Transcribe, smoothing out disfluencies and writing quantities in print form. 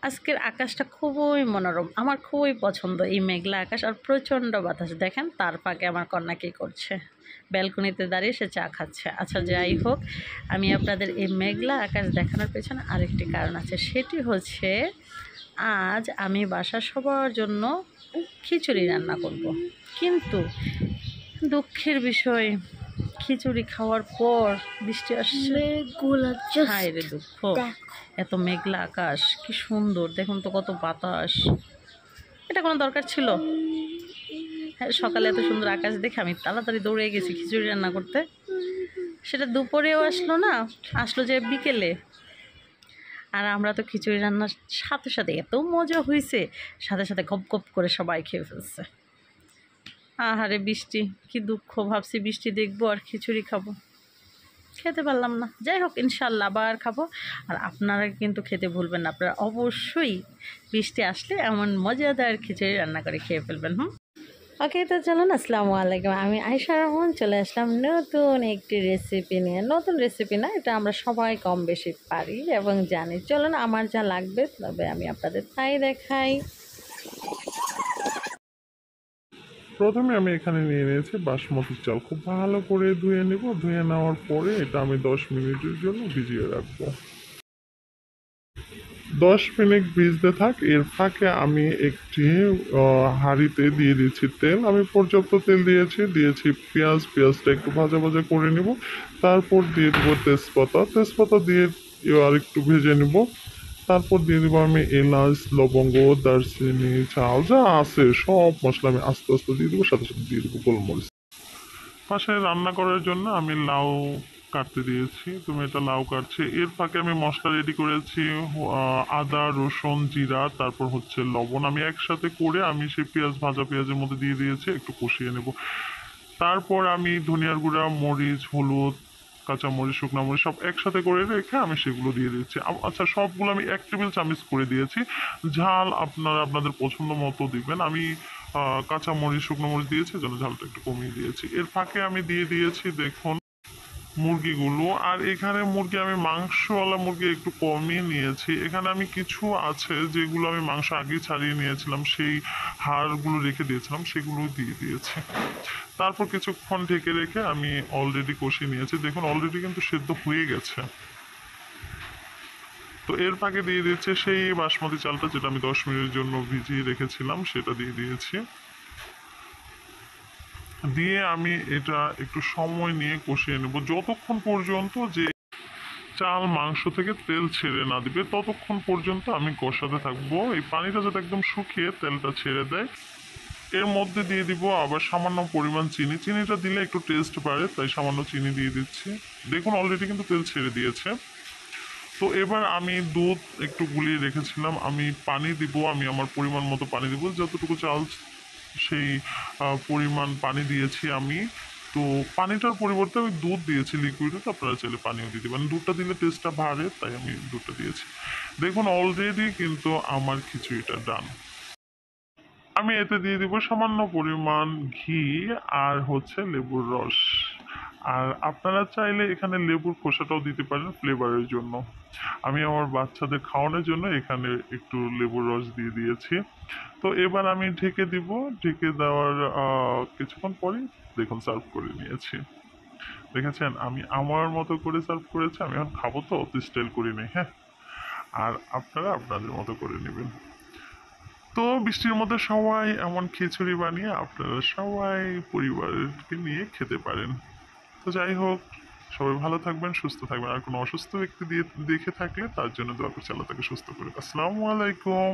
আজকের আকাশটা খুবই মনোরম, আমার খুবই পছন্দ এই মেঘলা আকাশ আর প্রচণ্ড বাতাস। দেখেন তার ফাঁকে আমার কন্যা কী করছে, ব্যালকনিতে দাঁড়িয়ে সে চা খাচ্ছে। আচ্ছা যাই হোক, আমি আপনাদের এই মেঘলা আকাশ দেখানোর পেছনে আরেকটি কারণ আছে, সেটি হচ্ছে আজ আমি বাসার সবার জন্য খিচুড়ি রান্না করব। কিন্তু দুঃখের বিষয়, খিচুড়ি খাওয়ার পর বৃষ্টি আসছে। হায় রে দুঃখ, এত মেঘলা আকাশ, কি সুন্দর দেখুন তো, কত বাতাস। এটা কোনো দরকার ছিল? হ্যাঁ, সকালে এত সুন্দর আকাশ দেখে আমি তাড়াতাড়ি দৌড়ে গেছি খিচুড়ি রান্না করতে। সেটা দুপুরেও আসলো না, আসলো যে বিকেলে। আর আমরা তো খিচুড়ি রান্নার সাথে সাথে এত মজা হয়েছে, সাথে সাথে গপ গপ করে সবাই খেয়ে ফেলছে। আহারে বৃষ্টি, কি দুঃখ, ভাবছি বৃষ্টি দেখবো আর খিচুড়ি খাবো, খেতে পারলাম না। যাই হোক, ইনশাল্লাহ আবার খাবো। আর আপনারা কিন্তু খেতে ভুলবেন না, আপনারা অবশ্যই বৃষ্টি আসলে এমন মজাদার খিচুড়ি রান্না করে খেয়ে ফেলবেন। ওকে, তো চলুন, আসসালামু আলাইকুম। আমি আয়েশা রহমান চলে আসলাম নতুন একটি রেসিপি নিয়ে। নতুন রেসিপি না, এটা আমরা সবাই কম বেশি পারি এবং জানি। চলুন, আমার যা লাগবে তবে আমি আপনাদের তাই দেখাই। প্রথমে আমি এখানে নিয়ে নিয়েছি বাসমতি চাল, খুব ভালো করে ধুয়ে নেব। ধুয়ে নেওয়ার পরে এটা আমি 10 মিনিটের জন্য ভিজিয়ে রাখবো। 10 মিনিট ভিজতে থাক। এর ফাঁকে আমি একটি হাঁড়িতে দিয়ে দিচ্ছি তেল। আমি পর্যাপ্ত তেল দিয়েছি পেঁয়াজটা একটু ভাজা ভাজা করে নেব। তারপর দিয়ে দেবো তেজপাতা দিয়ে আর একটু ভেজে নেব। তারপর দিয়ে দেবো আমি এলাচ, লবঙ্গ, দারচিনি, চাল যা আছে সব মশলা আমি আস্তে আস্তে দিয়ে দেবো, সাথে সাথে দিয়ে দেবো গোলমরিচ। পাশে রান্না করার জন্য আমি লাউ কাটতে দিয়েছি, তুমি এটা লাউ কাটছে। এর ফাঁকে আমি মশলা রেডি করেছি, আদা, রসুন, জিরা, তারপর হচ্ছে লবণ। আমি একসাথে করে আমি সেই ভাজা পেঁয়াজের মধ্যে দিয়ে দিয়েছি, একটু কষিয়ে নেব। তারপর আমি ধনিয়ার গুঁড়া, মরিচ, হলুদ, কাঁচামরিচ, শুকনো মরিচ সব একসাথে করে রেখে আমি সেগুলো দিয়ে দিচ্ছি। আচ্ছা, সবগুলো আমি 1 টেবিল চামচ করে দিয়েছি। ঝাল আপনারা আপনাদের পছন্দ মতো দিবেন। আমি কাঁচামরিচ, শুকনো মরিচ দিয়েছি, জন্য ঝালটা একটু কমিয়ে দিয়েছি। এর ফাঁকে আমি দিয়ে দিয়েছি দেখুন মুরগিগুলো। আর এখানে মুরগি আমি মাংসওয়ালা মুরগি একটু কমিয়ে নিয়েছি। এখানে আমি কিছু আছে যেগুলো আমি মাংস আগেই ছাড়িয়ে নিয়েছিলাম, সেই হাড়গুলো রেখে দিয়েছিলাম, সেগুলো দিয়ে দিয়েছি। তারপর কিছুক্ষণ ঢেকে রেখে আমি অলরেডি কষিয়ে নিয়েছি। দেখুন অলরেডি কিন্তু সেদ্ধ হয়ে গেছে। তো এর ফাঁকে দিয়ে দিচ্ছে সেই বাসমতি চালটা, যেটা আমি 10 মিনিটের জন্য ভিজিয়ে রেখেছিলাম, সেটা দিয়ে দিয়েছি। দিয়ে আমি এটা একটু সময় নিয়ে কষিয়ে নেব, যতক্ষণ পর্যন্ত যে চাল মাংস থেকে তেল ছেড়ে না দিবে ততক্ষণ পর্যন্ত আমি কষাতে থাকবো। এই পানিটা যাতে একদম শুকিয়ে তেলটা ছেড়ে দেয়। এর মধ্যে দিয়ে দিব আবার সামান্য পরিমাণ চিনি। চিনিটা দিলে একটু টেস্ট বাড়ে, তাই সামান্য চিনি দিয়ে দিচ্ছি। দেখুন অলরেডি কিন্তু তেল ছেড়ে দিয়েছে। তো এবার আমি দুধ একটু গুলিয়ে রেখেছিলাম, আমি পানি দিব। আমি আমার পরিমাণ মতো পানি দিব, যতটুকু চাল সেই পরিমাণ পানি দিয়েছি আমি। তো পানিটার পরিবর্তে আমি দুধ দিয়েছি লিকুইডে, তো আপনারা চাইলে পানিও দিতে পারেন। দুধটা দিলে টেস্টটা বাড়ে, তাই আমি দুধটা দিয়েছি। দেখুন অলরেডি কিন্তু আমার খিচুড়িটা ডান। আমি এতে দিয়ে দিব সামান্য পরিমাণ ঘি আর হচ্ছে লেবুর রস। আর আপনারা চাইলে এখানে লেবুর খোসাটাও দিতে পারেন ফ্লেভারের জন্য। আমি আমার বাচ্চাদের খাওয়ানোর জন্য এখানে একটু লেবুর রস দিয়ে দিয়েছি। তো এবার আমি ঢেকে দিব। ঢেকে দেওয়ার কিছুক্ষণ পরেই দেখুন সার্ভ করে নিয়েছি। দেখেছেন আমি আমার মতো করে সার্ভ করেছি। আমি এখন খাবো, তো অত স্টাইল করিনি। হ্যাঁ, আর আপনারা আপনাদের মতো করে নেবেন। তো বৃষ্টির মধ্যে সবাই এমন খিচুড়ি বানিয়ে আপনারা সবাই পরিবারকে নিয়ে খেতে পারেন। তো যাই হোক, সবাই ভালো থাকবেন, সুস্থ থাকবেন। আর কোনো অসুস্থ ব্যক্তি দেখে থাকলে তার জন্য দোয়া করছি, আল্লাহ তাকে সুস্থ করে। আসসালামু আলাইকুম।